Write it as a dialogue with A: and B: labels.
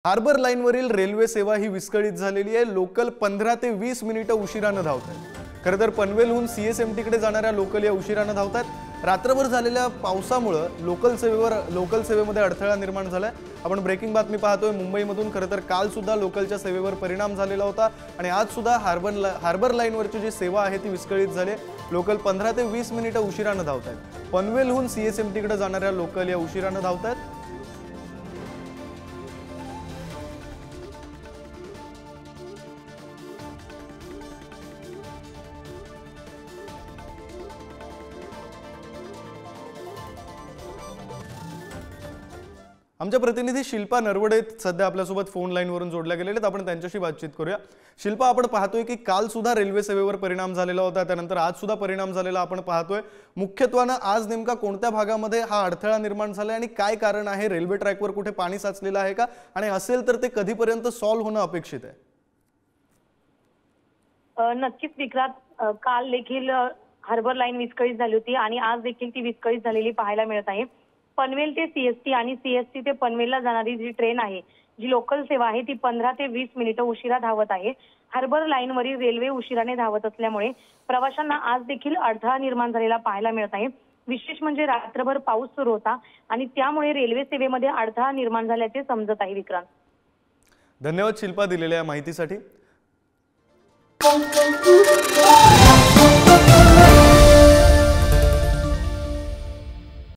A: Harbour लाईनवरील railway सेवा ही विस्कळीत झालेली आहे। लोकल 15 ते 20 मिनिटे उशिराने धावतात। खरं तर पनवेलहून सीएसएमटी कडे जाणाऱ्या लोकल या उशिराने धावतात। रात्रभर झालेल्या पावसामुळे लोकल सेवेमध्ये अडथळा निर्माण झालाय। आपण ब्रेकिंग बातमी पाहतोय मुंबईमधून। खरं तर काल सुद्धा लोकलच्या सेवेवर परिणाम झालेला होता आणि आज सुद्धा हार्बर लाईनवरची जी सेवा आहे ती विस्कळीत झाली। लोकल 15 ते 20 मिनिटे उशिराने धावतात। पनवेलहून सीएसएमटी कडे जाणाऱ्या लोकल या उशिराने धावतात। आमच्या प्रतिनिधी शिल्पा नरवडे सध्या आपल्यासोबत फोन लाईनवरून जोडल्या गेलेले आहेत। आपण त्यांच्याशी बातचीत करूया। शिल्पा, आपण पाहतोय की काल सुद्धा रेल्वे सेवेवर परिणाम झालेला होता, त्यानंतर आज सुद्धा परिणाम झालेला आपण पाहतोय। मुख्यत्वाने आज नेमका कोणत्या भागामध्ये हा अडथळा निर्माण झालाय आणि काय कारण आहे? रेल्वे ट्रॅकवर कुठे पाणी साचलेलं आहे का आणि असेल तर ते कधीपर्यंत सॉल्व्ह होणं अपेक्षित आहे?
B: नक्कीच विक्रांत, काल देखील हार्बर लाईन विस्कळीत झाली होती आणि आज देखील ती विस्कळीत झालेली पाहायला मिळत आहे। पनवेल ते सीएसटी आणि सीएसटी ते पनवेलला जाणारी जी ट्रेन आहे, जी लोकल सेवा आहे, ती 15 ते 20 मिनिटे उशिरा धावत आहे। हार्बर लाईनवरील रेल्वे उशिराने धावत असल्यामुळे प्रवाशांना आज देखील अडथळा निर्माण झालेला पाहायला मिळत आहे। विशेष म्हणजे रात्रभर पाऊस सुरू होता आणि त्यामुळे रेल्वे सेवेमध्ये अडथळा निर्माण झाल्याचे समजत आहे। विक्रांत,
A: धन्यवाद शिल्पा दिलेल्या माहितीसाठी।